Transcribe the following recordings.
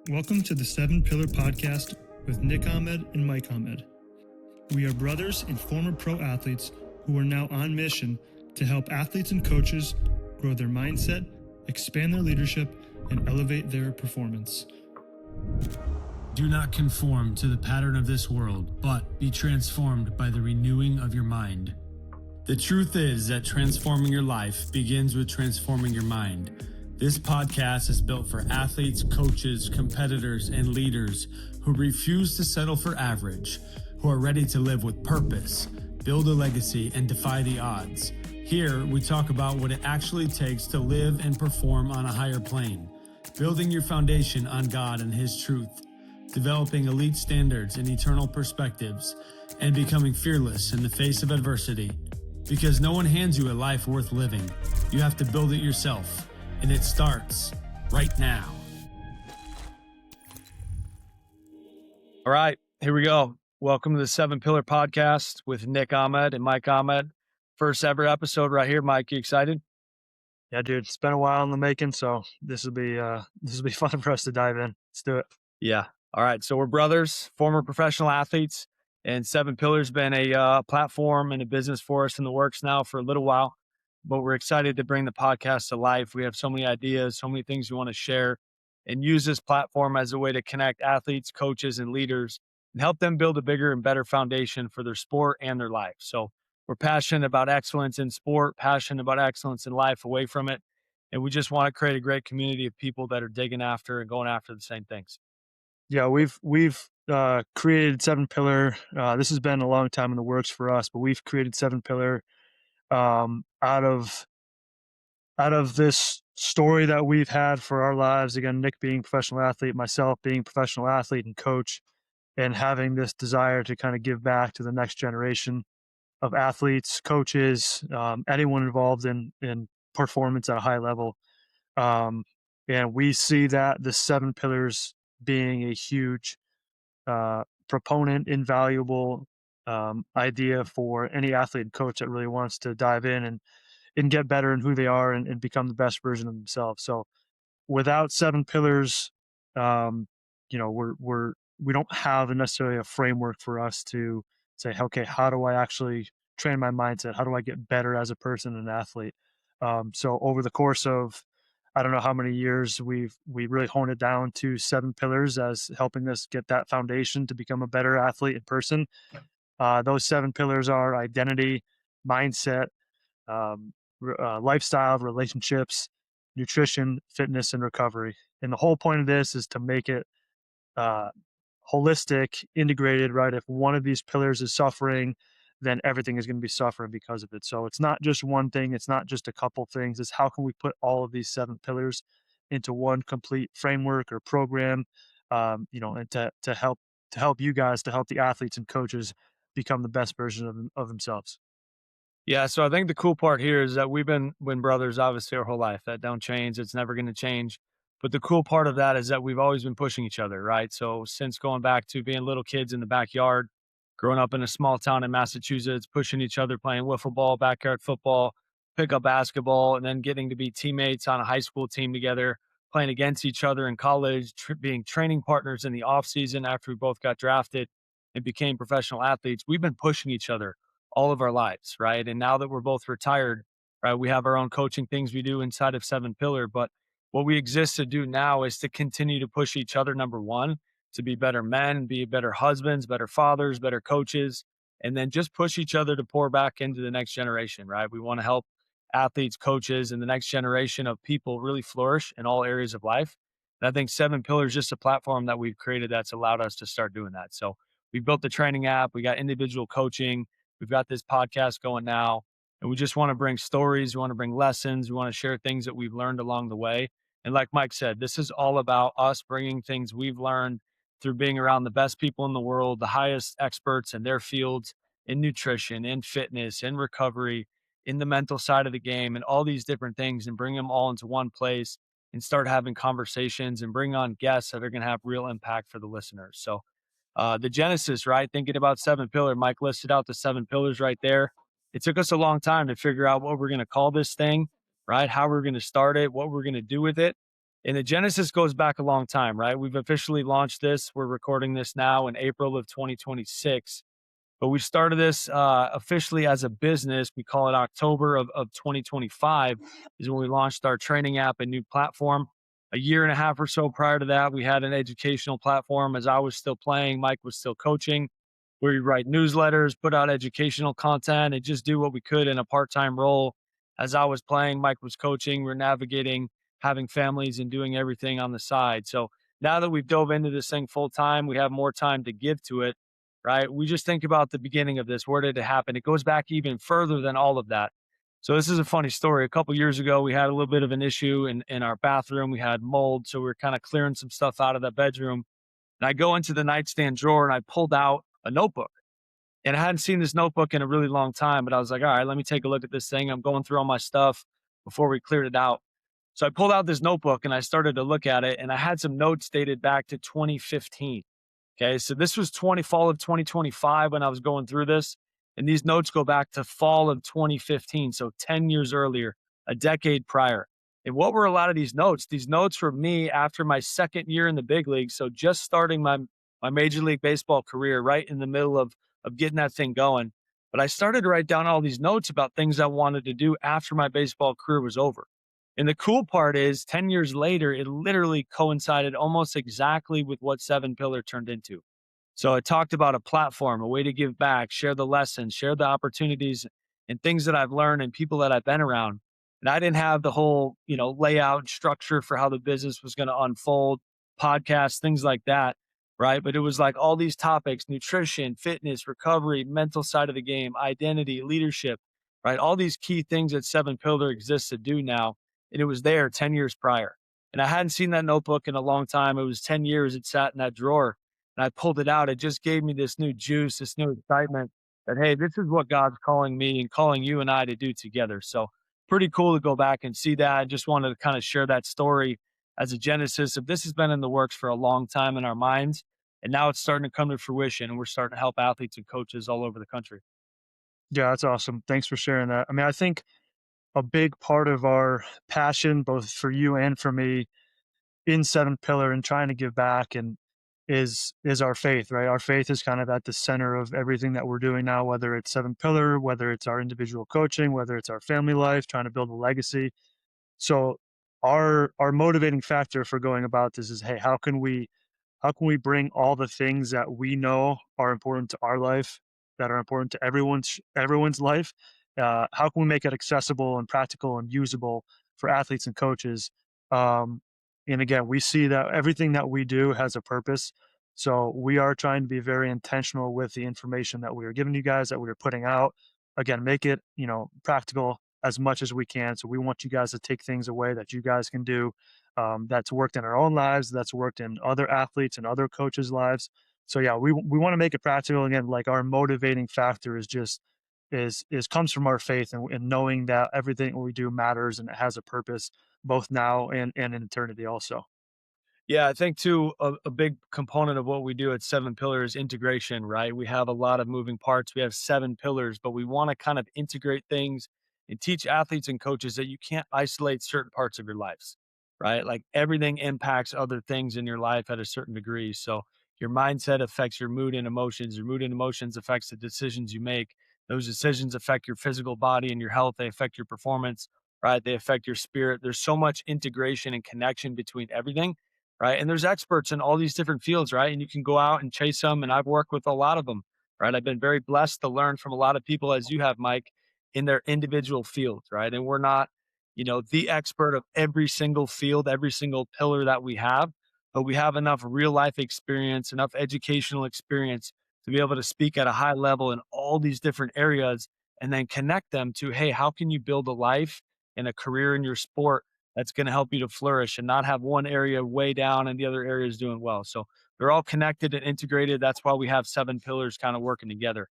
Welcome to the 7Pillar podcast with Nick Ahmed and Mike Ahmed. We are brothers and former pro athletes who are now on mission to help athletes and coaches grow their mindset, expand their leadership, and elevate their performance. Do not conform to the pattern of this world, but be transformed by the renewing of your mind. The truth is that transforming your life begins with transforming your mind. This podcast is built for athletes, coaches, competitors, and leaders who refuse to settle for average, who are ready to live with purpose, build a legacy, and defy the odds. Here, we talk about what it actually takes to live and perform on a higher plane, building your foundation on God and His truth, developing elite standards and eternal perspectives, and becoming fearless in the face of adversity. Because no one hands you a life worth living. You have to build it yourself. And it starts right now. All right, here we go. Welcome to the 7Pillar podcast with Nick Ahmed and Mike Ahmed. First ever episode right here. Mike, you excited? Yeah, dude, it's been a while in the making, so this will be fun for us to dive in. Let's do it. Yeah. All right. So we're brothers, former professional athletes, and 7Pillar's been a platform and a business for us in the works now for a little while. But we're excited to bring the podcast to life. We have so many ideas, so many things we want to share, and use this platform as a way to connect athletes, coaches, and leaders and help them build a bigger and better foundation for their sport and their life. So we're passionate about excellence in sport, passionate about excellence in life away from it. And we just want to create a great community of people that are digging after and going after the same things. Yeah, we've created 7Pillar. This has been a long time in the works for us, but we've created 7Pillar out of this story that we've had for our lives. Again, Nick being a professional athlete, myself being a professional athlete and coach, and having this desire to kind of give back to the next generation of athletes, coaches, anyone involved in performance at a high level. And we see that the 7Pillars being a huge proponent, invaluable idea for any athlete and coach that really wants to dive in and get better in who they are and become the best version of themselves. So without 7Pillars, we don't have necessarily a framework for us to say, okay, how do I actually train my mindset? How do I get better as a person and an athlete? So over the course of, I don't know how many years, we really honed it down to 7Pillars as helping us get that foundation to become a better athlete and person. Those 7Pillars are identity, mindset, lifestyle, relationships, nutrition, fitness, and recovery. And the whole point of this is to make it holistic, integrated, right? If one of these pillars is suffering, then everything is going to be suffering because of it. So it's not just one thing. It's not just a couple things. It's how can we put all of these 7Pillars into one complete framework or program, and to help you guys, to help the athletes and coaches become the best version of themselves. Yeah, so I think the cool part here is that we've been brothers obviously our whole life. That don't change. It's never going to change. But the cool part of that is that we've always been pushing each other, right? So since going back to being little kids in the backyard, growing up in a small town in Massachusetts, pushing each other, playing wiffle ball, backyard football, pickup basketball, and then getting to be teammates on a high school team together, playing against each other in college, being training partners in the off season after we both got drafted and became professional athletes. We've been pushing each other all of our lives, right? And now that we're both retired, right, we have our own coaching things we do inside of 7Pillar. But what we exist to do now is to continue to push each other, number one, to be better men, be better husbands, better fathers, better coaches, and then just push each other to pour back into the next generation, right? We want to help athletes, coaches, and the next generation of people really flourish in all areas of life. And I think 7Pillar is just a platform that we've created that's allowed us to start doing that. So we built the training app, we got individual coaching, we've got this podcast going now, and we just want to bring stories. We want to bring lessons. We want to share things that we've learned along the way. And like Mike said, this is all about us bringing things we've learned through being around the best people in the world, the highest experts in their fields, in nutrition, in fitness, in recovery, in the mental side of the game, and all these different things, and bring them all into one place and start having conversations and bring on guests that are going to have real impact for the listeners. So the genesis, right? Thinking about 7Pillar, Mike listed out the 7Pillars right there. It took us a long time to figure out what we're going to call this thing, right? How we're going to start it, what we're going to do with it. And the genesis goes back a long time, right? We've officially launched this. We're recording this now in April of 2026. But we started this officially as a business. We call it October of 2025 is when we launched our training app and new platform. A year and a half or so prior to that, we had an educational platform. As I was still playing, Mike was still coaching. We write newsletters, put out educational content, and just do what we could in a part-time role. As I was playing, Mike was coaching. We're navigating, having families, and doing everything on the side. So now that we've dove into this thing full time, we have more time to give to it, right? We just think about the beginning of this. Where did it happen? It goes back even further than all of that. So this is a funny story. A couple years ago, we had a little bit of an issue in our bathroom. We had mold, so we were kind of clearing some stuff out of that bedroom. And I go into the nightstand drawer and I pulled out a notebook. And I hadn't seen this notebook in a really long time, but I was like, all right, let me take a look at this thing. I'm going through all my stuff before we cleared it out. So I pulled out this notebook and I started to look at it, and I had some notes dated back to 2015. Okay, so this was fall of 2025 when I was going through this, and these notes go back to fall of 2015, so 10 years earlier, a decade prior. And what were a lot of these notes? These notes were me after my second year in the big league, so just starting my Major League Baseball career, right in the middle of getting that thing going. But I started to write down all these notes about things I wanted to do after my baseball career was over. And the cool part is 10 years later, it literally coincided almost exactly with what 7Pillar turned into. So it talked about a platform, a way to give back, share the lessons, share the opportunities and things that I've learned and people that I've been around. And I didn't have the whole, layout and structure for how the business was going to unfold, podcasts, things like that. Right. But it was like all these topics: nutrition, fitness, recovery, mental side of the game, identity, leadership, right? All these key things that 7Pillar exists to do now. And it was there 10 years prior. And I hadn't seen that notebook in a long time. It was 10 years it sat in that drawer. And I pulled it out. It just gave me this new juice, this new excitement that, hey, this is what God's calling me and calling you and I to do together. So pretty cool to go back and see that. I just wanted to kind of share that story as a genesis of this has been in the works for a long time in our minds. And now it's starting to come to fruition, and we're starting to help athletes and coaches all over the country. Yeah, that's awesome. Thanks for sharing that. I mean, I think a big part of our passion, both for you and for me, in 7Pillar and trying to give back and is our faith, right? Our faith is kind of at the center of everything that we're doing now, whether it's 7Pillar, whether it's our individual coaching, whether it's our family life, trying to build a legacy. So our motivating factor for going about this is, hey, how can we bring all the things that we know are important to our life, that are important to everyone's life? How can we make it accessible and practical and usable for athletes and coaches? Um, and again, we see that everything that we do has a purpose. So we are trying to be very intentional with the information that we are giving you guys, that we are putting out. Again, make it practical as much as we can. So we want you guys to take things away that you guys can do, that's worked in our own lives, that's worked in other athletes and other coaches' lives. So yeah, we want to make it practical. Again, like our motivating factor is just is comes from our faith and knowing that everything we do matters and it has a purpose both now and in eternity also. Yeah, I think too, a big component of what we do at 7Pillar is integration, right? We have a lot of moving parts. We have 7 pillars, but we want to kind of integrate things and teach athletes and coaches that you can't isolate certain parts of your lives, right? Like everything impacts other things in your life at a certain degree. So your mindset affects your mood and emotions. Your mood and emotions affects the decisions you make. Those decisions affect your physical body and your health. They affect your performance, right? They affect your spirit. There's so much integration and connection between everything, right? And there's experts in all these different fields, right? And you can go out and chase them. And I've worked with a lot of them, right? I've been very blessed to learn from a lot of people, as you have, Mike, in their individual fields, right? And we're not, the expert of every single field, every single pillar that we have, but we have enough real life experience, enough educational experience to be able to speak at a high level in all these different areas and then connect them to, hey, how can you build a life and a career in your sport that's going to help you to flourish and not have one area way down and the other areas doing well. So they're all connected and integrated. That's why we have 7 pillars kind of working together.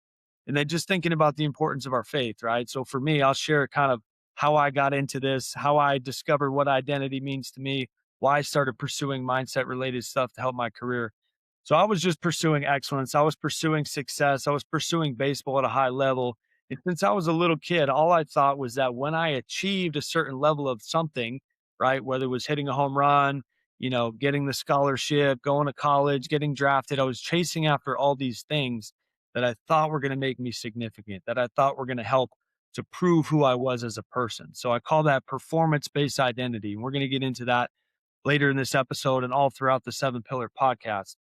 And then just thinking about the importance of our faith, right? So for me, I'll share kind of how I got into this, how I discovered what identity means to me, why I started pursuing mindset related stuff to help my career. So I was just pursuing excellence. I was pursuing success. I was pursuing baseball at a high level. And since I was a little kid, all I thought was that when I achieved a certain level of something, right? Whether it was hitting a home run, getting the scholarship, going to college, getting drafted. I was chasing after all these things that I thought were going to make me significant, that I thought were going to help to prove who I was as a person. So I call that performance based identity. And we're going to get into that later in this episode and all throughout the 7 Pillar podcast.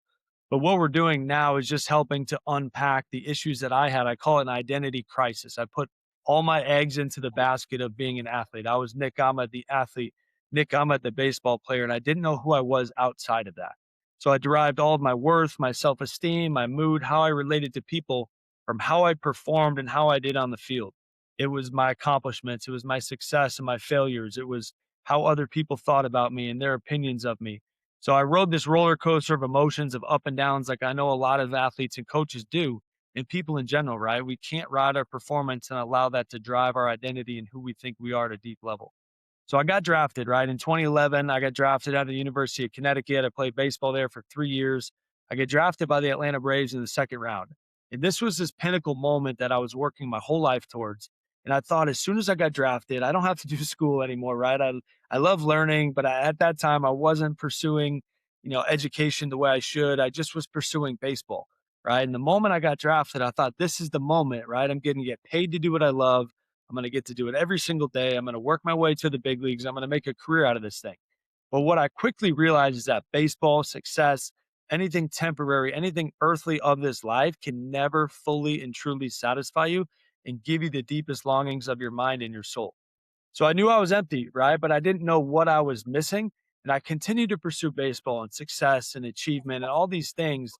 But what we're doing now is just helping to unpack the issues that I had. I call it an identity crisis. I put all my eggs into the basket of being an athlete. I was Nick Ahmed, the athlete, Nick Ahmed, the baseball player, and I didn't know who I was outside of that. So I derived all of my worth, my self esteem, my mood, how I related to people from how I performed and how I did on the field. It was my accomplishments, it was my success and my failures, it was how other people thought about me and their opinions of me. So I rode this roller coaster of emotions of up and downs, like I know a lot of athletes and coaches do, and people in general, right? We can't ride our performance and allow that to drive our identity and who we think we are at a deep level. So I got drafted, right? In 2011, I got drafted out of the University of Connecticut. I played baseball there for 3 years. I get drafted by the Atlanta Braves in the second round. And this was this pinnacle moment that I was working my whole life towards. And I thought as soon as I got drafted, I don't have to do school anymore, right? I love learning, but at that time I wasn't pursuing, education the way I should. I just was pursuing baseball, right? And the moment I got drafted, I thought this is the moment, right? I'm going to get paid to do what I love. I'm going to get to do it every single day. I'm going to work my way to the big leagues. I'm going to make a career out of this thing. But what I quickly realized is that baseball, success, anything temporary, anything earthly of this life can never fully and truly satisfy you and give you the deepest longings of your mind and your soul. So I knew I was empty, right? But I didn't know what I was missing. And I continued to pursue baseball and success and achievement and all these things,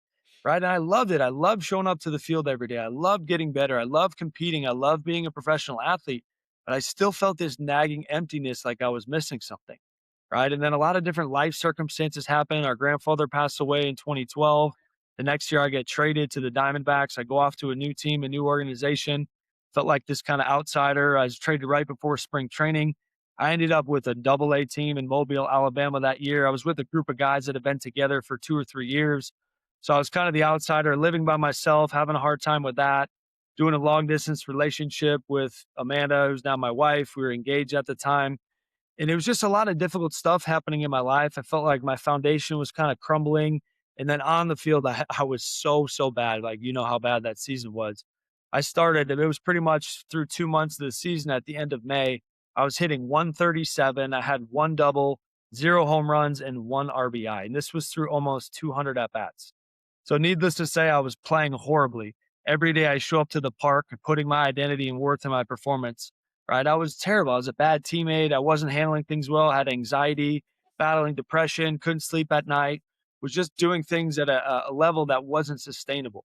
right? And I loved it. I loved showing up to the field every day. I loved getting better. I loved competing. I loved being a professional athlete. But I still felt this nagging emptiness, like I was missing something, right? And then a lot of different life circumstances happened. Our grandfather passed away in 2012. The next year, I get traded to the Diamondbacks. I go off to a new team, a new organization. Felt like this kind of outsider. I was traded right before spring training. I ended up with a AA team in Mobile, Alabama that year. I was with a group of guys that had been together for 2 or 3 years. So I was kind of the outsider, living by myself, having a hard time with that, doing a long distance relationship with Amanda, who's now my wife. We were engaged at the time. And it was just a lot of difficult stuff happening in my life. I felt like my foundation was kind of crumbling. And then on the field, I was so bad. Like, you know how bad that season was. I started, and it was pretty much through 2 months of the season at the end of May. I was hitting 137. I had one double, 0 home runs, and one RBI. And this was through almost 200 at bats. So, needless to say, I was playing horribly. Every day I show up to the park, putting my identity and worth in my performance, right? I was terrible. I was a bad teammate. I wasn't handling things well. I had anxiety, battling depression, couldn't sleep at night, was just doing things at a level that wasn't sustainable.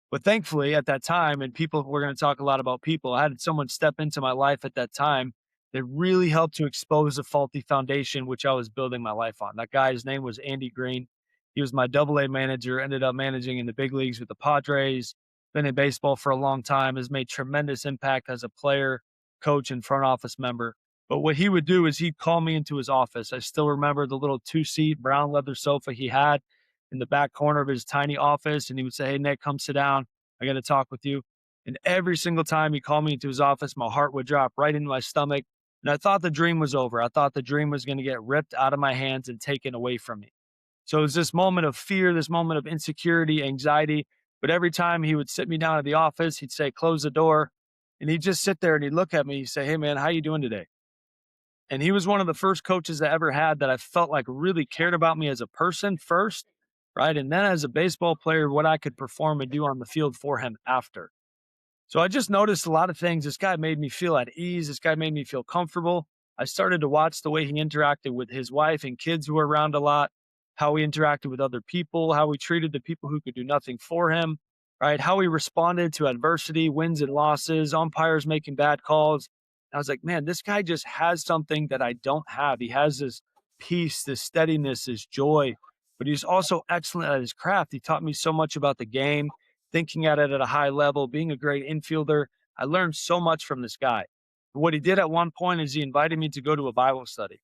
But thankfully, at that time, and people, we're going to talk a lot about people, I had someone step into my life at that time that really helped to expose a faulty foundation, which I was building my life on. That guy's name was Andy Green. He was my AA manager, ended up managing in the big leagues with the Padres, been in baseball for a long time, has made tremendous impact as a player, coach, and front office member. But what he would do is he'd call me into his office. I still remember the little 2-seat brown leather sofa he had in the back corner of his tiny office. And he would say, "Hey, Nick, come sit down. I got to talk with you." And every single time he called me into his office, my heart would drop right into my stomach. And I thought the dream was over. I thought the dream was going to get ripped out of my hands and taken away from me. So it was this moment of fear, this moment of insecurity, anxiety. But every time he would sit me down at the office, he'd say, "Close the door." And he'd just sit there and he'd look at me. He'd say, "Hey, man, how you doing today?" And he was one of the first coaches I ever had that I felt like really cared about me as a person first, right? And then as a baseball player, what I could perform and do on the field for him after. So I just noticed a lot of things. This guy made me feel at ease. This guy made me feel comfortable. I started to watch the way he interacted with his wife and kids who were around a lot, how he interacted with other people, how he treated the people who could do nothing for him, right? How he responded to adversity, wins and losses, umpires making bad calls. I was like, man, this guy just has something that I don't have. He has this peace, this steadiness, this joy, but he's also excellent at his craft. He taught me so much about the game, thinking at it at a high level, being a great infielder. I learned so much from this guy. And what he did at one point is he invited me to go to a Bible study.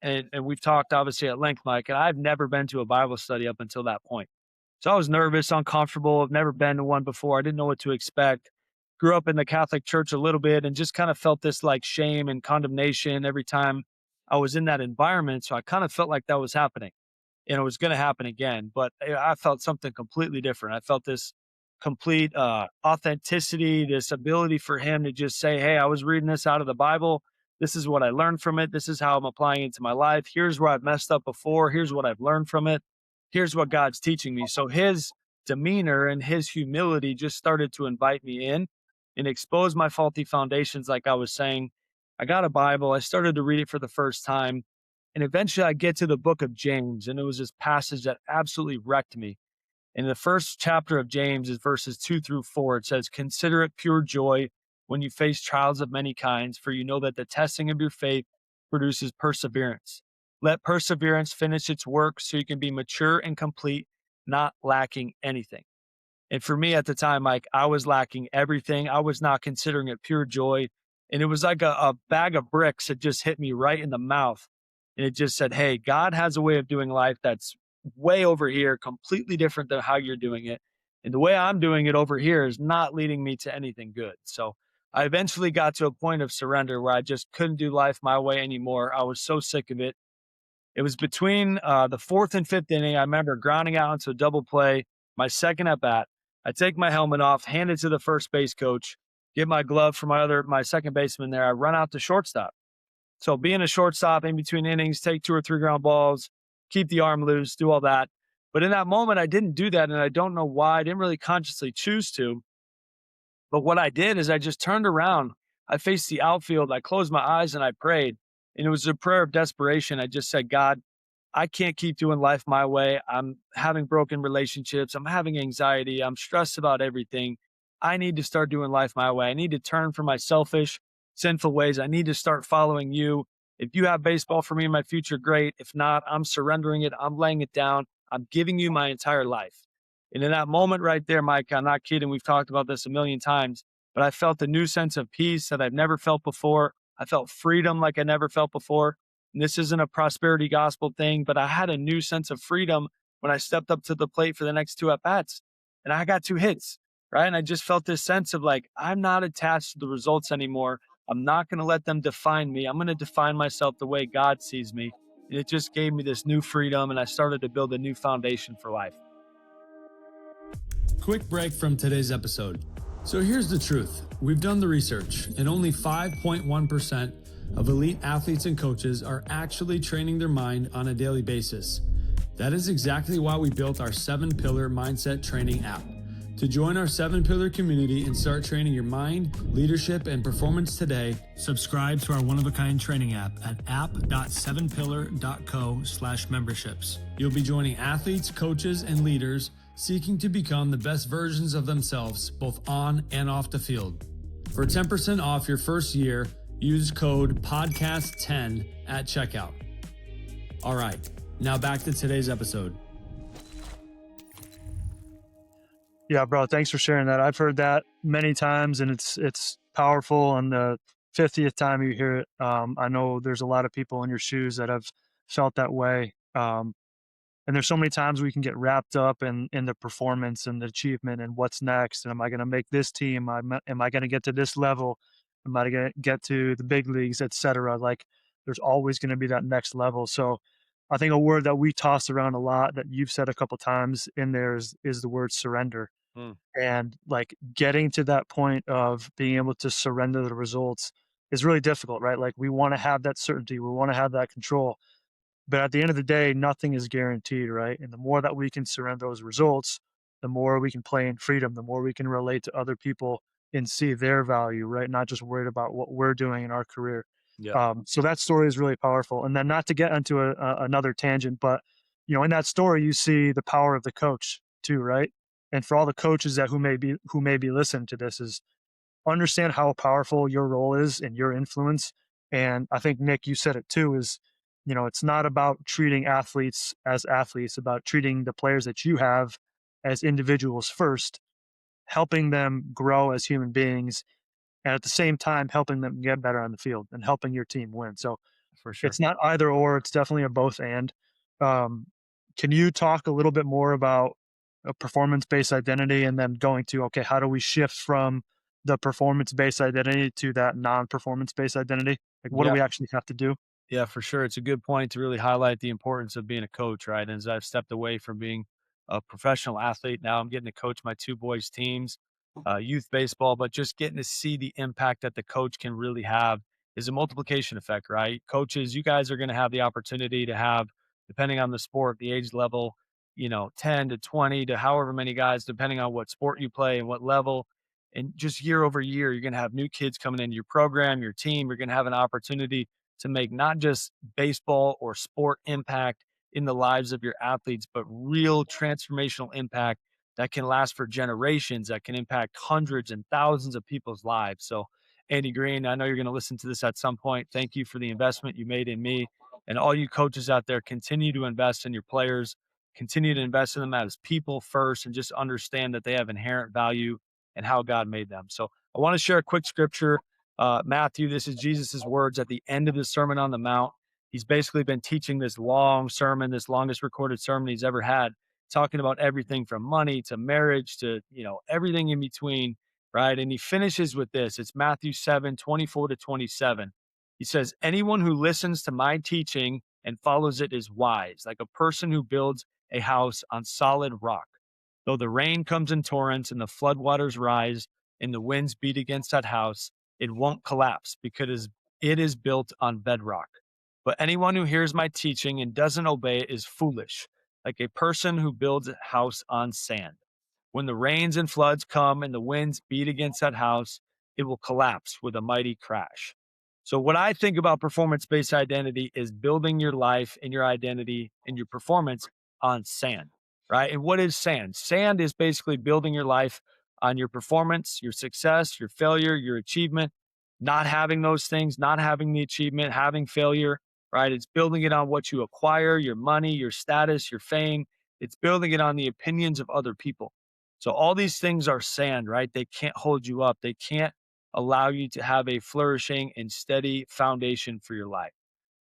And we've talked obviously at length, Mike, and I've never been to a Bible study up until that point. So I was nervous, uncomfortable. I've never been to one before. I didn't know what to expect. Grew up in the Catholic Church a little bit and just kind of felt this like shame and condemnation every time I was in that environment. So I kind of felt like that was happening and it was going to happen again. But I felt something completely different. I felt this complete authenticity, this ability for him to just say, "Hey, I was reading this out of the Bible. This is what I learned from it. This is how I'm applying it to my life. Here's where I've messed up before. Here's what I've learned from it. Here's what God's teaching me." So his demeanor and his humility just started to invite me in and expose my faulty foundations. Like I was saying, I got a Bible. I started to read it for the first time. And eventually I get to the book of James, and it was this passage that absolutely wrecked me. In the first chapter of James is verses 2 through 4. It says, "Consider it pure joy when you face trials of many kinds, for you know that the testing of your faith produces perseverance. Let perseverance finish its work so you can be mature and complete, not lacking anything." And for me at the time, like I was lacking everything. I was not considering it pure joy. And it was like a bag of bricks that just hit me right in the mouth. And it just said, "Hey, God has a way of doing life that's way over here, completely different than how you're doing it. And the way I'm doing it over here is not leading me to anything good." So I eventually got to a point of surrender where I just couldn't do life my way anymore. I was so sick of it. It was between the fourth and fifth inning. I remember grounding out into a double play, my second at bat. I take my helmet off, hand it to the first base coach, get my glove for my second baseman there. I run out to shortstop. So being a shortstop in between innings, take 2 or 3 ground balls, keep the arm loose, do all that. But in that moment, I didn't do that, and I don't know why. I didn't really consciously choose to. But what I did is I just turned around. I faced the outfield. I closed my eyes and I prayed. And it was a prayer of desperation. I just said, "God, I can't keep doing life my way. I'm having broken relationships. I'm having anxiety. I'm stressed about everything. I need to start doing life my way. I need to turn from my selfish, sinful ways. I need to start following you. If you have baseball for me in my future, great. If not, I'm surrendering it. I'm laying it down. I'm giving you my entire life." And in that moment right there, Mike, I'm not kidding. We've talked about this a million times, but I felt a new sense of peace that I've never felt before. I felt freedom like I never felt before. And this isn't a prosperity gospel thing, but I had a new sense of freedom when I stepped up to the plate for the next 2 at-bats. And I got 2 hits, right? And I just felt this sense of like, I'm not attached to the results anymore. I'm not going to let them define me. I'm going to define myself the way God sees me. And it just gave me this new freedom, and I started to build a new foundation for life. Quick break from today's episode. So here's the truth. We've done the research, and only 5.1% of elite athletes and coaches are actually training their mind on a daily basis. That is exactly why we built our 7Pillar Mindset Training app. To join our 7Pillar community and start training your mind, leadership, and performance today, subscribe to our one-of-a-kind training app at app.7pillar.co/memberships. You'll be joining athletes, coaches, and leaders seeking to become the best versions of themselves, both on and off the field. For 10% off your first year, use code PODCAST10 at checkout. All right, now back to today's episode. Yeah, bro, thanks for sharing that. I've heard that many times, and it's powerful. And the 50th time you hear it, I know there's a lot of people in your shoes that have felt that way. And there's so many times we can get wrapped up in the performance and the achievement and what's next. And am I going to make this team? Am I going to get to this level? Am I going to get to the big leagues, et cetera? Like there's always going to be that next level. So I think a word that we toss around a lot that you've said a couple times in there is the word surrender. And like getting to that point of being able to surrender the results is really difficult, right? Like we want to have that certainty. We want to have that control. But at the end of the day, nothing is guaranteed, right? And the more that we can surrender those results, the more we can play in freedom, the more we can relate to other people and see their value, right? Not just worried about what we're doing in our career. Yeah. So that story is really powerful. And then not to get into another tangent, but in that story, you see the power of the coach too, right? And for all the coaches who may be listening to this, is understand how powerful your role is and your influence. And I think, Nick, you said it too, is, it's not about treating athletes as athletes, about treating the players that you have as individuals first, helping them grow as human beings, and at the same time, helping them get better on the field and helping your team win. So For sure. it's not either or, it's definitely a both and. Um, can you talk a little bit more about a performance-based identity and then going to, okay, how do we shift from the performance-based identity to that non-performance-based identity? Like, what do Yeah. we actually have to do? Yeah, for sure. It's a good point to really highlight the importance of being a coach, right? As I've stepped away from being a professional athlete, now I'm getting to coach my two boys' teams, youth baseball, but just getting to see the impact that the coach can really have is a multiplication effect, right? Coaches, you guys are going to have the opportunity to have, depending on the sport, the age level, 10 to 20 to however many guys, depending on what sport you play and what level. And just year over year, you're going to have new kids coming into your program, your team. You're going to have an opportunity to make not just baseball or sport impact in the lives of your athletes, but real transformational impact that can last for generations, that can impact hundreds and thousands of people's lives. So, Andy Green, I know you're going to listen to this at some point. Thank you for the investment you made in me. And all you coaches out there, continue to invest in your players, continue to invest in them as people first, and just understand that they have inherent value and how God made them. So, I want to share a quick scripture. Matthew, this is Jesus's words at the end of the Sermon on the Mount. He's basically been teaching this long sermon, this longest recorded sermon he's ever had, talking about everything from money to marriage to, everything in between, right? And he finishes with this. It's Matthew 7:24 to 27. He says, anyone who listens to my teaching and follows it is wise, like a person who builds a house on solid rock. Though the rain comes in torrents and the floodwaters rise and the winds beat against that house, it won't collapse because it is built on bedrock. But anyone who hears my teaching and doesn't obey it is foolish, like a person who builds a house on sand. When the rains and floods come and the winds beat against that house, it will collapse with a mighty crash. So, what I think about performance based identity is building your life and your identity and your performance on sand, right? And what is sand? Sand is basically building your life on your performance, your success, your failure, your achievement, not having those things, not having the achievement, having failure, right? It's building it on what you acquire, your money, your status, your fame. It's building it on the opinions of other people. So all these things are sand, right? They can't hold you up. They can't allow you to have a flourishing and steady foundation for your life.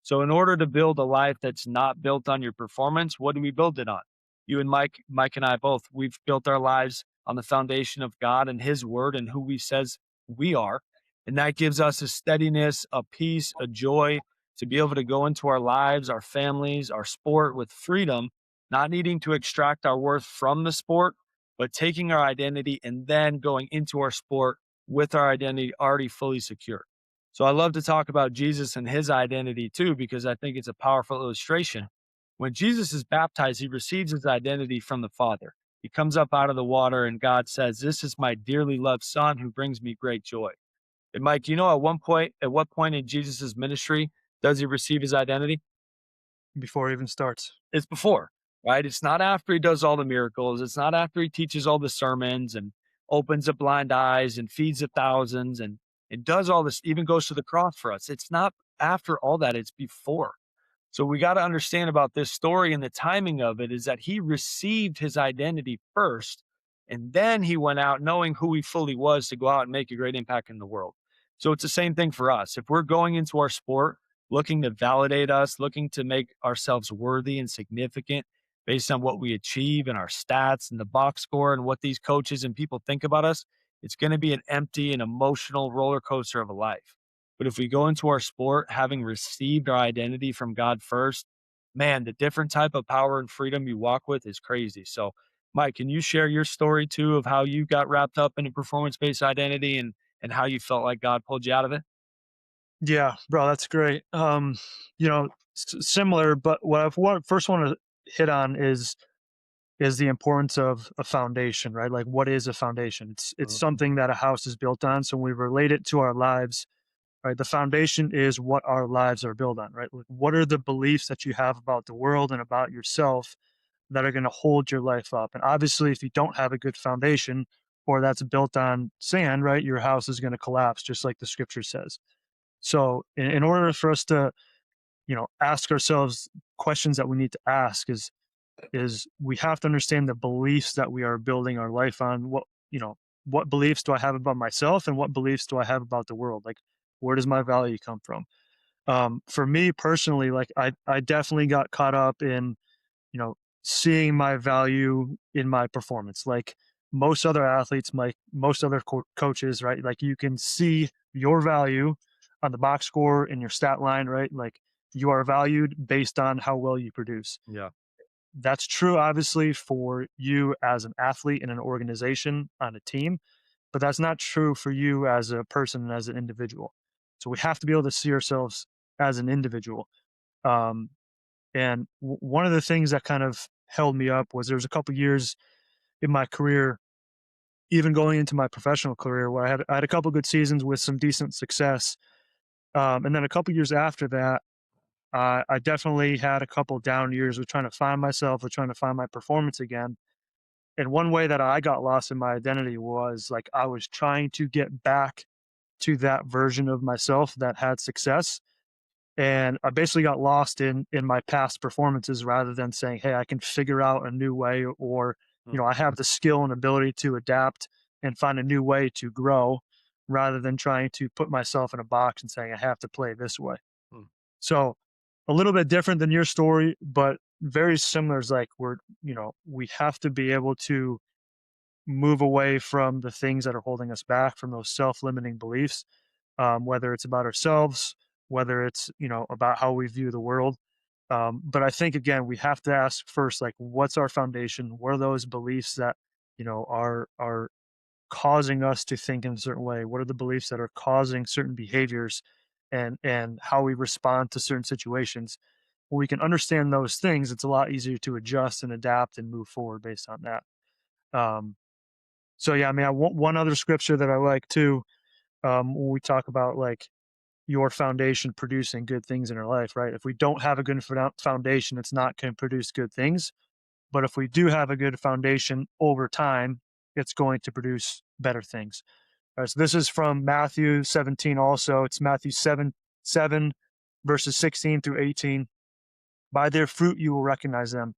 So in order to build a life that's not built on your performance, what do we build it on? You and Mike and I both, we've built our lives on the foundation of God and his word and who he says we are. And that gives us a steadiness, a peace, a joy to be able to go into our lives, our families, our sport with freedom, not needing to extract our worth from the sport, but taking our identity and then going into our sport with our identity already fully secure. So I love to talk about Jesus and his identity too, because I think it's a powerful illustration. When Jesus is baptized, he receives his identity from the Father. He comes up out of the water and God says, this is my dearly loved son who brings me great joy. And Mike, at what point in Jesus's ministry does he receive his identity? Before it even starts. It's before, right? It's not after he does all the miracles. It's not after he teaches all the sermons and opens the blind eyes and feeds the thousands and does all this, even goes to the cross for us. It's not after all that, it's before. So we got to understand about this story and the timing of it is that he received his identity first, and then he went out knowing who he fully was to go out and make a great impact in the world. So it's the same thing for us. If we're going into our sport looking to validate us, looking to make ourselves worthy and significant based on what we achieve and our stats and the box score and what these coaches and people think about us, it's going to be an empty and emotional roller coaster of a life. But if we go into our sport having received our identity from God first, man, the different type of power and freedom you walk with is crazy. So, Mike, can you share your story too of how you got wrapped up in a performance-based identity and how you felt like God pulled you out of it? Yeah, bro, that's great. Similar, but what first want to hit on is the importance of a foundation, right? Like, what is a foundation? It's Mhm. something that a house is built on. So when we relate it to our lives, right? The foundation is what our lives are built on, right? Like, what are the beliefs that you have about the world and about yourself that are going to hold your life up? And obviously, if you don't have a good foundation or that's built on sand, right, your house is going to collapse, just like the scripture says. So in order for us to, ask ourselves questions that we need to ask is we have to understand the beliefs that we are building our life on. What beliefs do I have about myself and what beliefs do I have about the world? Like, where does my value come from? For me personally, like I definitely got caught up in, seeing my value in my performance. Like most other athletes, like most other coaches, right? Like you can see your value on the box score in your stat line, right? Like You are valued based on how well you produce. Yeah. That's true, obviously, for you as an athlete in an organization on a team, but that's not true for you as a person and as an individual. So we have to be able to see ourselves as an individual. Um, and one of the things that kind of held me up was there was a couple years in my career, even going into my professional career, where I had a couple good seasons with some decent success. And then a couple years after that, I definitely had a couple down years with trying to find myself, with trying to find my performance again. And one way that I got lost in my identity was like I was trying to get back to that version of myself that had success. And I basically got lost in my past performances rather than saying, "Hey, I can figure out a new way," or, Mm, I have the skill and ability to adapt and find a new way to grow, rather than trying to put myself in a box and saying, "I have to play this way." mm. So, a little bit different than your story, but very similar is like we have to be able to move away from the things that are holding us back, from those self-limiting beliefs, whether it's about ourselves, whether it's about how we view the world. But I think again, we have to ask first, like, what's our foundation? What are those beliefs that are causing us to think in a certain way? What are the beliefs that are causing certain behaviors, and how we respond to certain situations? When we can understand those things, it's a lot easier to adjust and adapt and move forward based on that. Um, so yeah, I mean, one other scripture that I like too, when we talk about like your foundation producing good things in our life, right? If we don't have a good foundation, it's not going to produce good things. But if we do have a good foundation over time, it's going to produce better things. All right, so this is from Matthew 17 also. It's Matthew 7, verses 16 through 18. By their fruit you will recognize them.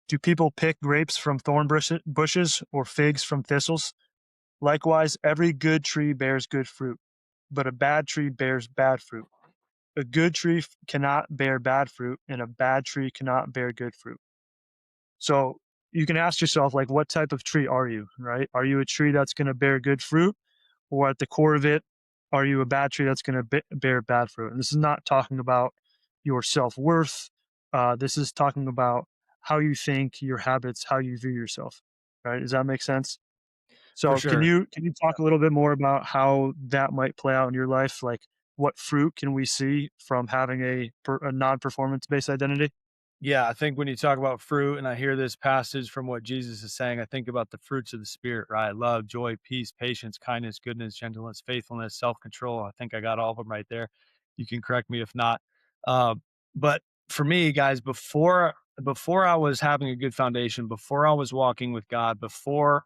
Do people pick grapes from thorn bushes or figs from thistles? Likewise, every good tree bears good fruit, but a bad tree bears bad fruit. A good tree cannot bear bad fruit, and a bad tree cannot bear good fruit. So you can ask yourself, like, what type of tree are you, right? Are you a tree that's going to bear good fruit? Or at the core of it, are you a bad tree that's going to bear bad fruit? And this is not talking about your self worth. This is talking about how you think, your habits, how you view yourself, right? Does that make sense? For So can sure. you talk a little bit more about how that might play out in your life? Like, what fruit can we see from having a non-performance based identity? Yeah, I think when you talk about fruit and I hear this passage from what Jesus is saying, I think about the fruits of the spirit, right? Love, joy, peace, patience, kindness, goodness, gentleness, faithfulness, self-control. I think I got all of them right there. You can correct me if not. Uh, but for me, guys, before I was having a good foundation, before I was walking with God, before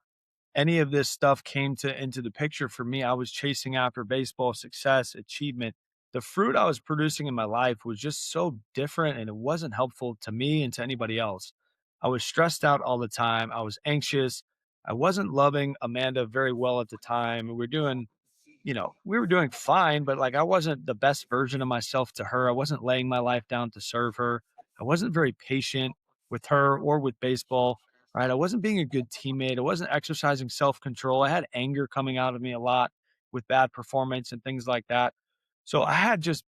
any of this stuff came to into the picture for me, I was chasing after baseball success, achievement. The fruit I was producing in my life was just so different and it wasn't helpful to me and to anybody else. I was stressed out all the time. I was anxious. I wasn't loving Amanda very well at the time. We were doing fine, but like I wasn't the best version of myself to her. I wasn't laying my life down to serve her. I wasn't very patient with her or with baseball, right? I wasn't being a good teammate. I wasn't exercising self control. I had anger coming out of me a lot with bad performance and things like that. So I had just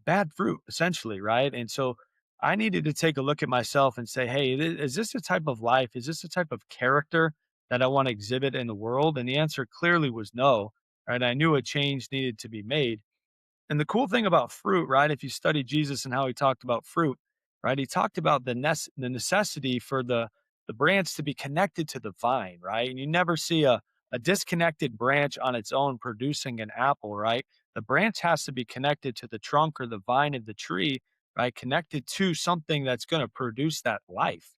bad fruit essentially, right? And so I needed to take a look at myself and say, hey, is this a type of life? Is this a type of character that I want to exhibit in the world? And the answer clearly was no, right? I knew a change needed to be made. And the cool thing about fruit, right? If you study Jesus and how he talked about fruit, right? He talked about the necessity for the branch to be connected to the vine, right? And you never see a disconnected branch on its own producing an apple, right? The branch has to be connected to the trunk or the vine of the tree, right? Connected to something that's going to produce that life.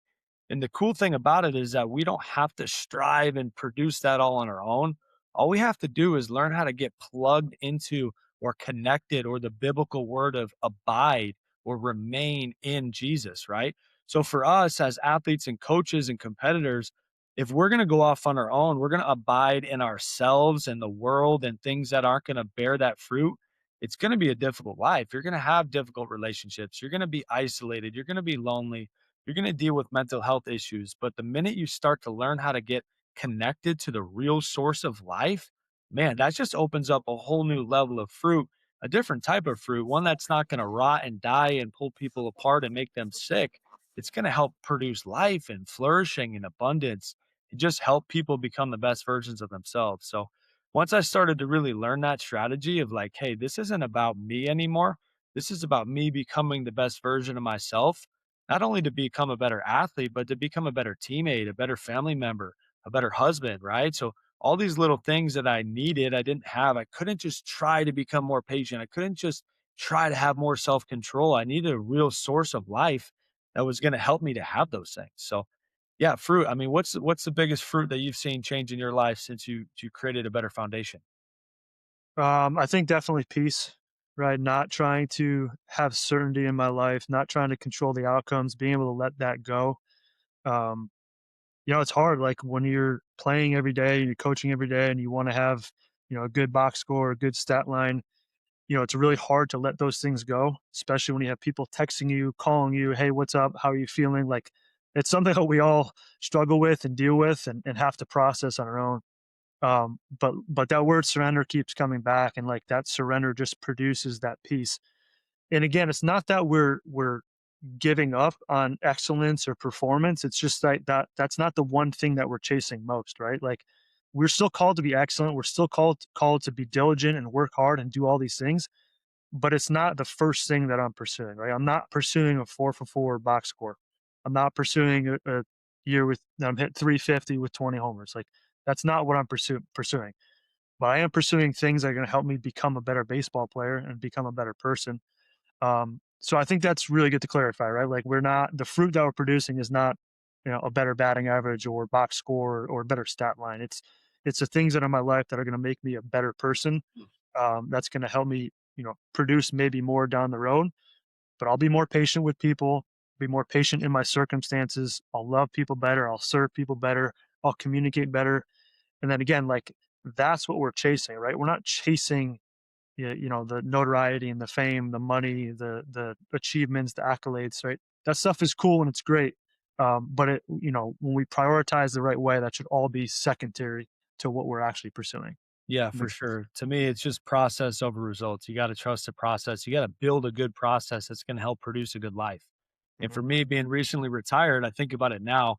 And the cool thing about it is that we don't have to strive and produce that all on our own. All we have to do is learn how to get plugged into or connected or the biblical word of abide or remain in Jesus, right? So for us as athletes and coaches and competitors, if we're going to go off on our own, we're going to abide in ourselves and the world and things that aren't going to bear that fruit. It's going to be a difficult life. You're going to have difficult relationships. You're going to be isolated. You're going to be lonely. You're going to deal with mental health issues. But the minute you start to learn how to get connected to the real source of life, man, that just opens up a whole new level of fruit a different type of fruit, one that's not going to rot and die and pull people apart and make them sick. It's going to help produce life and flourishing and abundance and just help people become the best versions of themselves. So once I started to really learn that strategy of like, hey, this isn't about me anymore. This is about me becoming the best version of myself, not only to become a better athlete, but to become a better teammate, a better family member, a better husband, right? So all these little things that I needed, I didn't have. I couldn't just try to become more patient. I couldn't just try to have more self control. I needed a real source of life that was going to help me to have those things. So, yeah, fruit. I mean, what's the biggest fruit that you've seen change in your life since you created a better foundation? I think definitely peace, right? Not trying to have certainty in my life, not trying to control the outcomes, being able to let that go. Um, it's hard. Like when you're playing every day, you're coaching every day, and you want to have, a good box score, a good stat line. It's really hard to let those things go, especially when you have people texting you, calling you, "Hey, what's up? How are you feeling?" Like it's something that we all struggle with and deal with and have to process on our own. But that word surrender keeps coming back, and like that surrender just produces that peace. And again, it's not that we're giving up on excellence or performance. It's just like that's not the one thing that we're chasing most, right? Like we're still called to be excellent. We're still called to be diligent and work hard and do all these things, but it's not the first thing that I'm pursuing, right? I'm not pursuing a 4 for 4 box score. I'm not pursuing a year with that I'm hit 350 with 20 homers. Like that's not what I'm pursuing. But I am pursuing things that are going to help me become a better baseball player and become a better person. So I think that's really good to clarify, right? Like we're not the fruit that we're producing is not, a better batting average or box score or better stat line. It's the things that are in my life that are going to make me a better person. That's going to help me, produce maybe more down the road. But I'll be more patient with people, be more patient in my circumstances. I'll love people better. I'll serve people better. I'll communicate better. And then again, like that's what we're chasing, right? We're not chasing the notoriety and the fame, the money, the achievements, the accolades, right? That stuff is cool and it's great. But when we prioritize the right way, that should all be secondary to what we're actually pursuing. Yeah, for Makes sense. sure. To me, it's just process over results. You got to trust the process. You got to build a good process that's going to help produce a good life. And Mhm. for me, being recently retired, I think about it now.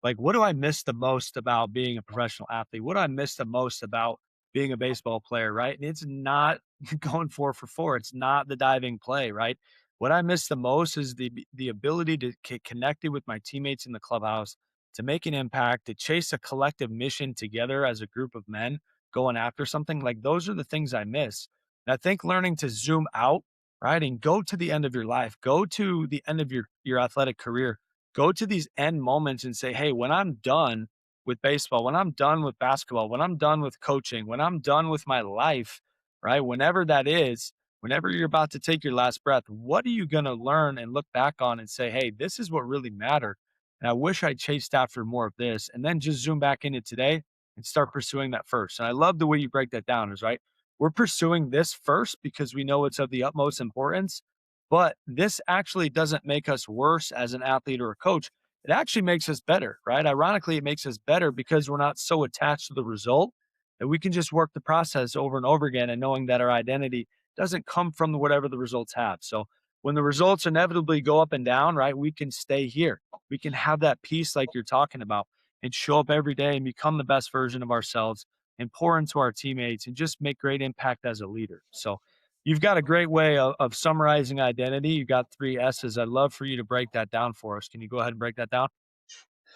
Like, what do I miss the most about being a professional athlete? What do I miss the most about being a baseball player? Right. And it's not going 4 for 4. It's not the diving play. Right. What I miss the most is the ability to get connected with my teammates in the clubhouse, to make an impact, to chase a collective mission together as a group of men going after something. Like those are the things I miss. And I think learning to zoom out, right, and go to the end of your life, go to the end of your athletic career, go to these end moments and say, hey, when I'm done with baseball, when I'm done with basketball, when I'm done with coaching, when I'm done with my life, right, whenever that is, whenever you're about to take your last breath, what are you going to learn and look back on and say, hey, this is what really mattered. And I wish I chased after more of this. And then just zoom back into today and start pursuing that first. And I love the way you break that down is right. We're pursuing this first because we know it's of the utmost importance, but this actually doesn't make us worse as an athlete or a coach. It actually makes us better, right? Ironically, it makes us better because we're not so attached to the result that we can just work the process over and over again and knowing that our identity doesn't come from whatever the results have. So when the results inevitably go up and down, right, we can stay here. We can have that peace like you're talking about and show up every day and become the best version of ourselves and pour into our teammates and just make great impact as a leader. So you've got a great way of summarizing identity. You got 3 S's. I'd love for you to break that down for us. Can you go ahead and break that down?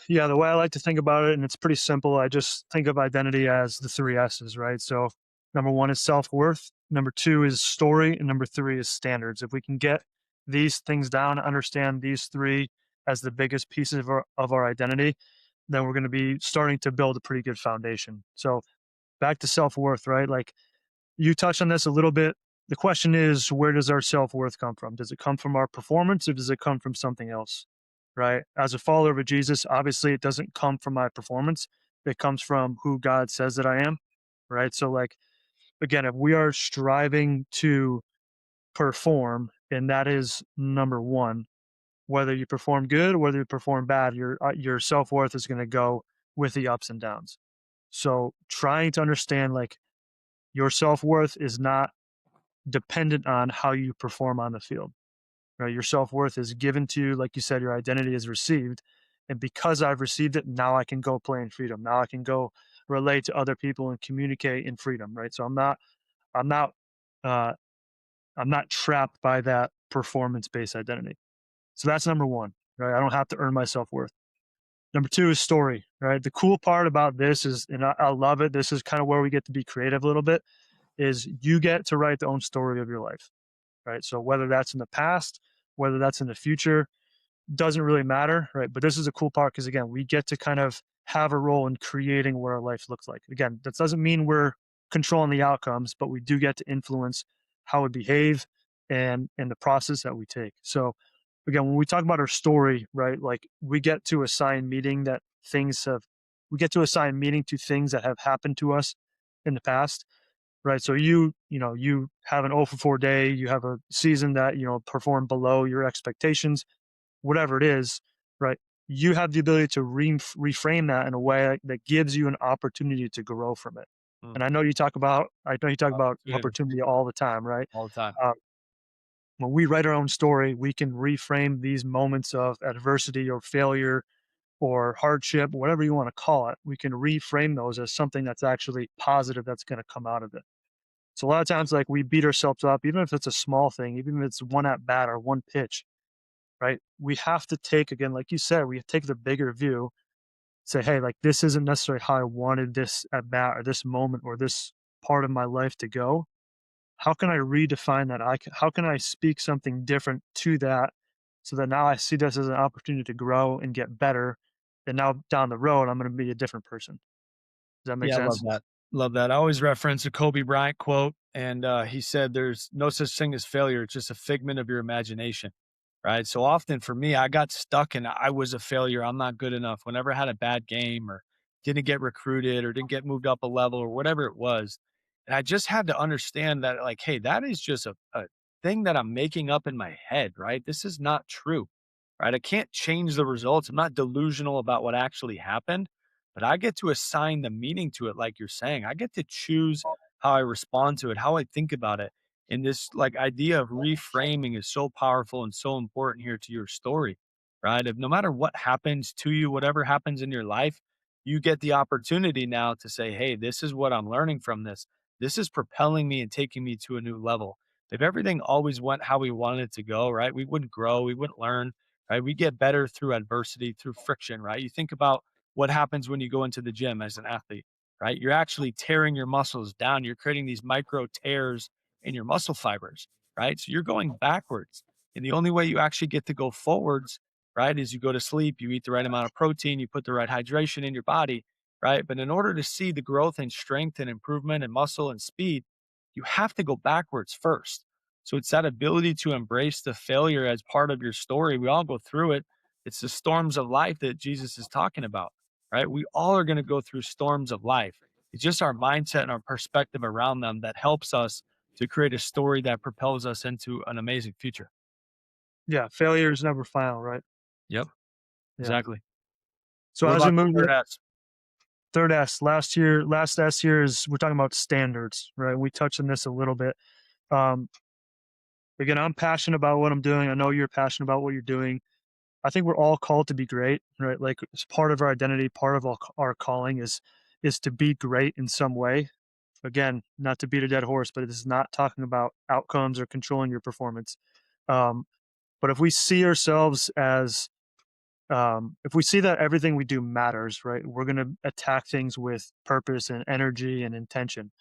Yeah, the way I like to think about it, and it's pretty simple. I just think of identity as the 3 S's, right? So number one is self worth. Number two is story, and number three is standards. If we can get these things down, understand these three as the biggest pieces of our identity, then we're going to be starting to build a pretty good foundation. So back to self worth, right? Like you touched on this a little bit. The question is, where does our self worth come from? Does it come from our performance or does it come from something else? Right? As a follower of Jesus, obviously it doesn't come from my performance. It comes from who God says that I am. Right. So, like, again, if we are striving to perform, and that is number one, whether you perform good or whether you perform bad, your self worth is going to go with the ups and downs. So, trying to understand like your self worth is not dependent on how you perform on the field, right? Your self-worth is given to you, like you said, your identity is received. And because I've received it, now I can go play in freedom. Now I can go relate to other people and communicate in freedom, right? So I'm not, uh, I'm not trapped by that performance-based identity. So that's number one, right? I don't have to earn my self-worth. Number two is story, right? The cool part about this is, and I love it. This is kind of where we get to be creative a little bit. Is you get to write the own story of your life, right? So whether that's in the past, whether that's in the future, doesn't really matter, right? But this is a cool part because again, we get to kind of have a role in creating what our life looks like. Again, that doesn't mean we're controlling the outcomes, but we do get to influence how we behave and the process that we take. So again, when we talk about our story, right, like we get to assign meaning to things that have happened to us in the past, right? So you have an 0 for 4 day, you have a season that, performed below your expectations, whatever it is, right? You have the ability to reframe that in a way that gives you an opportunity to grow from it. Mm, And I know you talk about opportunity opportunity all the time, right? all the time. Uh, when we write our own story, we can reframe these moments of adversity or failure or hardship, whatever you want to call it. We can reframe those as something that's actually positive that's going to come out of it. So a lot of times, like we beat ourselves up, even if it's a small thing, even if it's one at bat or one pitch, right? We have to take, again, like you said, we take the bigger view, say, hey, like this isn't necessarily how I wanted this at bat or this moment or this part of my life to go. How can I redefine that? How can I speak something different to that so that now I see this as an opportunity to grow and get better? And now down the road, I'm going to be a different person. Does that make Yeah, I love sense? that. Love that. I always reference a Kobe Bryant quote, and he said, "There's no such thing as failure. It's just a figment of your imagination." Right. So often for me, I got stuck and I was a failure. I'm not good enough. Whenever I had a bad game or didn't get recruited or didn't get moved up a level or whatever it was, and I just had to understand that, like, hey, that is just a thing that I'm making up in my head. Right. This is not true. Right. I can't change the results. I'm not delusional about what actually happened, but I get to assign the meaning to it, like you're saying. I get to choose how I respond to it, how I think about it. And this like idea of reframing is so powerful and so important here to your story, right? If no matter what happens to you, whatever happens in your life, you get the opportunity now to say, hey, this is what I'm learning from this. This is propelling me and taking me to a new level. If everything always went how we wanted it to go, right? We wouldn't grow, we wouldn't learn, right? We get better through adversity, through friction, right? You think about what happens when you go into the gym as an athlete, right? You're actually tearing your muscles down. You're creating these micro tears in your muscle fibers, right? So you're going backwards. And the only way you actually get to go forwards, right, is you go to sleep, you eat the right amount of protein, you put the right hydration in your body, right? But in order to see the growth and strength and improvement and muscle and speed, you have to go backwards first. So it's that ability to embrace the failure as part of your story. We all go through it. It's the storms of life that Jesus is talking about, right? We all are going to go through storms of life. It's just our mindset and our perspective around them that helps us to create a story that propels us into an amazing future. Yeah. Failure is never final, right? Yep, Yeah. exactly. So What as we about the move third S? third S, last S here is we're talking about standards, right? We touched on this a little bit. Um, Again, I'm passionate about what I'm doing. I know you're passionate about what you're doing. I think we're all called to be great, right? Like it's part of our identity, part of our calling is to be great in some way. Again, not to beat a dead horse, but this is not talking about outcomes or controlling your performance. Um, but if we see ourselves as if we see that everything we do matters, right? We're going to attack things with purpose and energy and intention,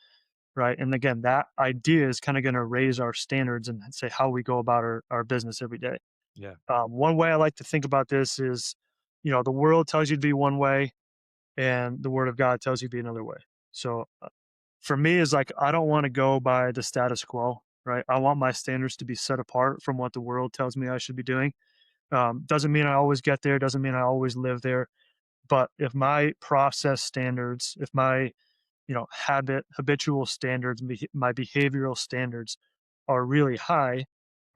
right? And again, that idea is kind of going to raise our standards and say how we go about our business every day. Yeah. One way I like to think about this is, the world tells you to be one way, and the Word of God tells you to be another way. So for me, is like I don't want to go by the status quo, right? I want my standards to be set apart from what the world tells me I should be doing. Doesn't mean I always get there. Doesn't mean I always live there. But if my process standards, if my habitual standards, my behavioral standards are really high,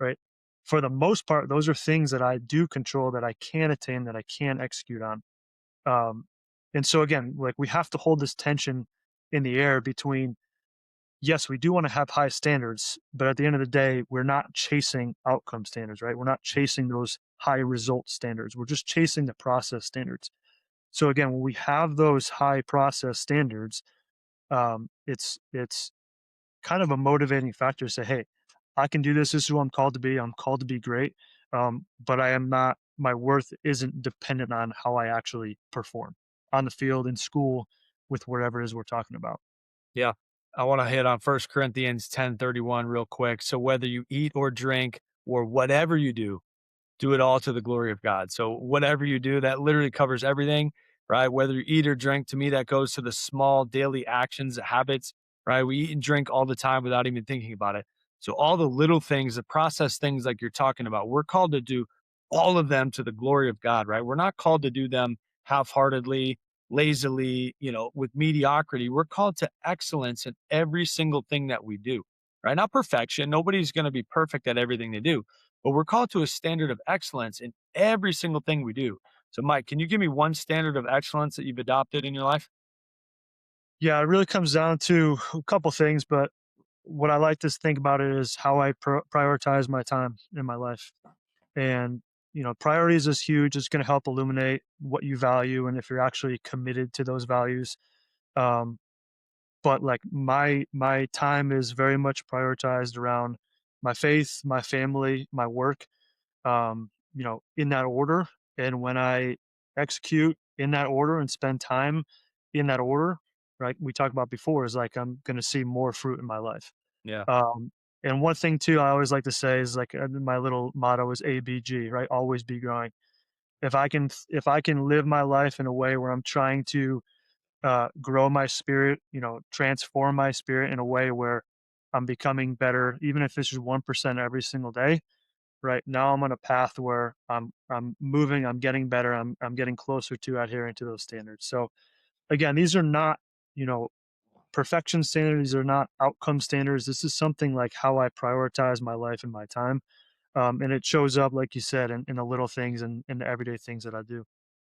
right? For the most part, those are things that I do control, that I can attain, that I can execute on. Um, and so again, like we have to hold this tension in the air between yes, we do want to have high standards, but at the end of the day, we're not chasing outcome standards, right? We're not chasing those high result standards. We're just chasing the process standards. So again, when we have those high process standards, it's kind of a motivating factor to say, hey, I can do this. This is who I'm called to be. I'm called to be great. But I am not, my worth isn't dependent on how I actually perform on the field, in school, with whatever it is we're talking about. Yeah. I want to hit on 1 Corinthians 10:31 real quick. So whether you eat or drink or whatever you do it all to the glory of God. So whatever you do, that literally covers everything, right? Whether you eat or drink, to me, that goes to the small daily actions, habits, right? We eat and drink all the time without even thinking about it. So all the little things, the process things like you're talking about, we're called to do all of them to the glory of God, right? We're not called to do them half-heartedly, lazily, with mediocrity. We're called to excellence in every single thing that we do, right? Not perfection. Nobody's going to be perfect at everything they do, but we're called to a standard of excellence in every single thing we do. So, Mike, can you give me one standard of excellence that you've adopted in your life? Yeah, it really comes down to a couple things, but what I like to think about it is how I prioritize my time in my life. And, priorities is huge. It's going to help illuminate what you value and if you're actually committed to those values. Um, but like my time is very much prioritized around my faith, my family, my work, in that order. And when I execute in that order and spend time in that order, right, we talked about before, is like I'm going to see more fruit in my life. Yeah. Um, and one thing too, I always like to say is like my little motto is ABG, right? Always be growing. If I can live my life in a way where I'm trying to grow my spirit, transform my spirit in a way where I'm becoming better, even if it's just 1% every single day. Right now, I'm on a path where I'm moving, I'm getting better, I'm getting closer to adhering to those standards. So again, these are not, you know, perfection standards. These are not outcome standards. This is something like how I prioritize my life and my time, and it shows up, like you said, in the little things and in the everyday things that I do.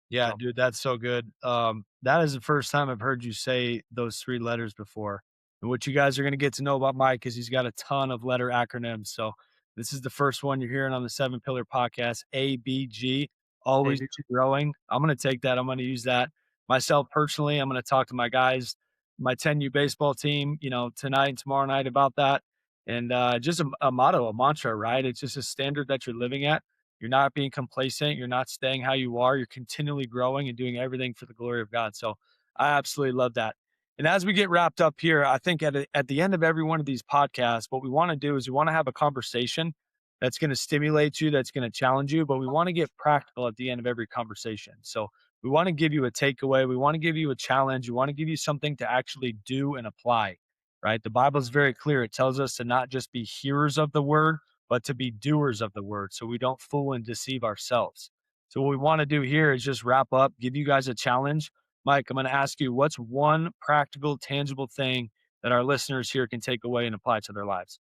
Yeah, So dude, that's so good. That is the first time I've heard you say those 3 letters before. And what you guys are gonna get to know about Mike is he's got a ton of letter acronyms. So this is the first one you're hearing on the 7 Pillar Podcast, ABG, always ABG. growing. I'm gonna take that. I'm gonna use that. Myself personally, I'm gonna talk to my guys, my 10U baseball team, tonight and tomorrow night about that. And just a motto, a mantra, right? It's just a standard that you're living at. You're not being complacent. You're not staying how you are. You're continually growing and doing everything for the glory of God. So I absolutely love that. And as we get wrapped up here, I think at the end of every one of these podcasts, what we want to do is we want to have a conversation that's going to stimulate you, that's going to challenge you, but we want to get practical at the end of every conversation. So we want to give you a takeaway. We want to give you a challenge. We want to give you something to actually do and apply, right? The Bible is very clear. It tells us to not just be hearers of the word, but to be doers of the word so we don't fool and deceive ourselves. So, what we want to do here is just wrap up, give you guys a challenge. Mike, I'm going to ask you what's one practical, tangible thing that our listeners here can take away and apply to their lives?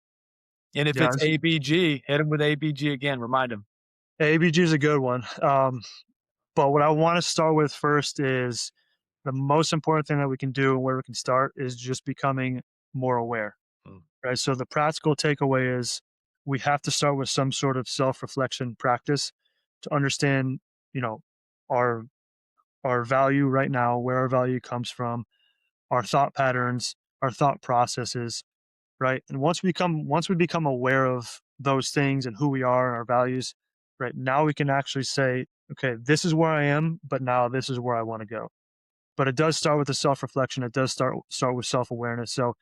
And if Yeah, it's ABG, hit them with ABG again, remind them. ABG is a good one. But what I want to start with first is the most important thing that we can do and where we can start is just becoming more aware, Mm. right? So the practical takeaway is we have to start with some sort of self-reflection practice to understand, you know, our our value right now, where our value comes from, our thought patterns, our thought processes, right? And once we become aware of those things and who we are and our values, right? Now we can actually say, okay, this is where I am, but now this is where I want to go. But it does start with the self-reflection. It does start with self-awareness. So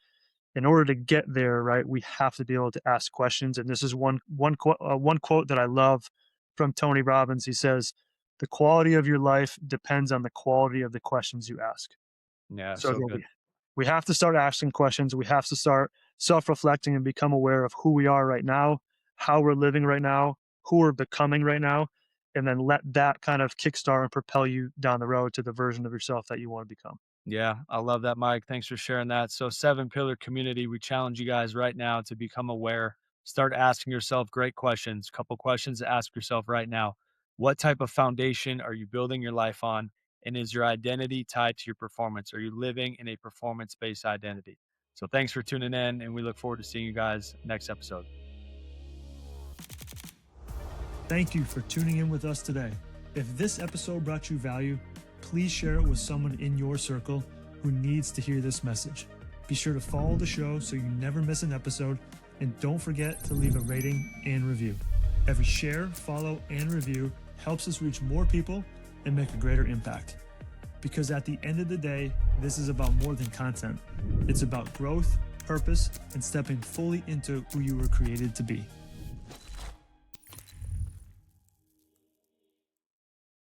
in order to get there, right, we have to be able to ask questions. And this is one quote that I love from Tony Robbins. He says, "The quality of your life depends on the quality of the questions you ask." Yeah, So so again, good. we have to start asking questions. We have to start self-reflecting and become aware of who we are right now, how we're living right now, who we're becoming right now, and then let that kind of kickstart and propel you down the road to the version of yourself that you want to become. Yeah, I love that, Mike. Thanks for sharing that. So, 7 Pillar community, we challenge you guys right now to become aware. Start asking yourself great questions. Couple questions to ask yourself right now. What type of foundation are you building your life on? And is your identity tied to your performance? Are you living in a performance based identity? So thanks for tuning in, and we look forward to seeing you guys next episode. Thank you for tuning in with us today. If this episode brought you value, please share it with someone in your circle who needs to hear this message. Be sure to follow the show so you never miss an episode, and don't forget to leave a rating and review. Every share, follow, and review helps us reach more people and make a greater impact. Because at the end of the day, this is about more than content. It's about growth, purpose, and stepping fully into who you were created to be.